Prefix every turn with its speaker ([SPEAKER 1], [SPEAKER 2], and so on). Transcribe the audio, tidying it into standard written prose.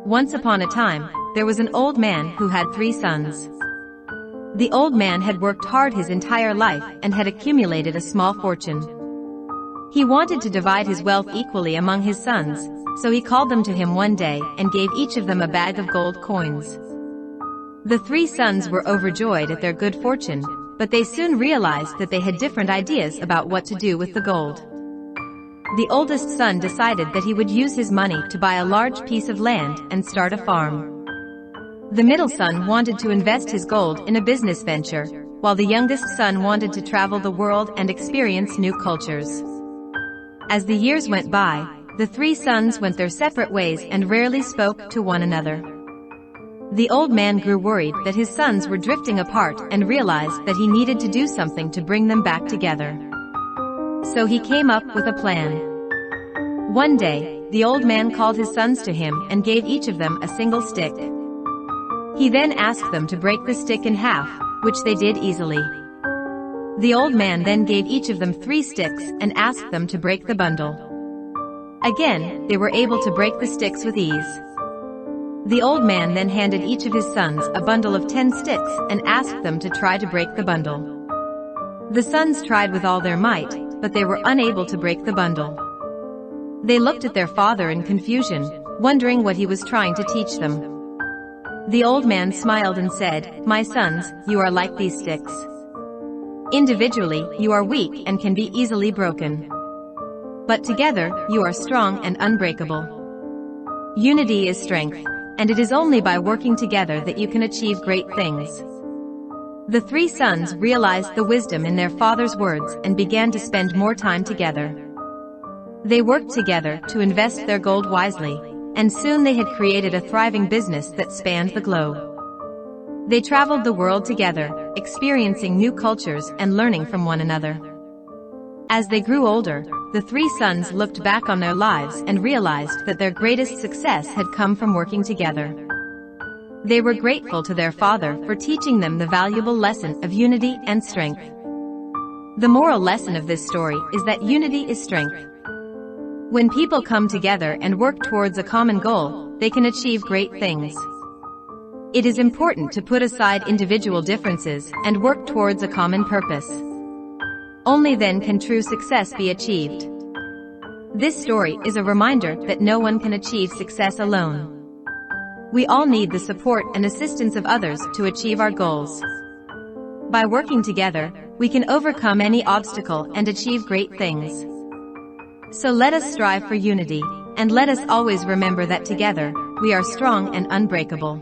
[SPEAKER 1] Once upon a time, there was an old man who had 3 sons. The old man had worked hard his entire life and had accumulated a small fortune. He wanted to divide his wealth equally among his sons, so he called them to him one day and gave each of them a bag of gold coins. The 3 sons were overjoyed at their good fortune, but they soon realized that they had different ideas about what to do with the gold. The oldest son decided that he would use his money to buy a large piece of land and start a farm. The middle son wanted to invest his gold in a business venture, while the youngest son wanted to travel the world and experience new cultures. As the years went by, the 3 sons went their separate ways and rarely spoke to one another. The old man grew worried that his sons were drifting apart and realized that he needed to do something to bring them back together. So he came up with a plan. One day, the old man called his sons to him and gave each of them a single stick. He then asked them to break the stick in half, which they did easily. The old man then gave each of them 3 sticks and asked them to break the bundle. Again, they were able to break the sticks with ease. The old man then handed each of his sons a bundle of 10 sticks and asked them to try to break the bundle. The sons tried with all their might, but they were unable to break the bundle. They looked at their father in confusion, wondering what he was trying to teach them. The old man smiled and said, "My sons, you are like these sticks. Individually, you are weak and can be easily broken. But together, you are strong and unbreakable. Unity is strength, and it is only by working together that you can achieve great things." The 3 sons realized the wisdom in their father's words and began to spend more time together. They worked together to invest their gold wisely, and soon they had created a thriving business that spanned the globe. They traveled the world together, experiencing new cultures and learning from one another. As they grew older, the 3 sons looked back on their lives and realized that their greatest success had come from working together. They were grateful to their father for teaching them the valuable lesson of unity and strength. The moral lesson of this story is that unity is strength. When people come together and work towards a common goal, they can achieve great things. It is important to put aside individual differences and work towards a common purpose. Only then can true success be achieved. This story is a reminder that no one can achieve success alone. We all need the support and assistance of others to achieve our goals. By working together, we can overcome any obstacle and achieve great things. So let us strive for unity, and let us always remember that together, we are strong and unbreakable.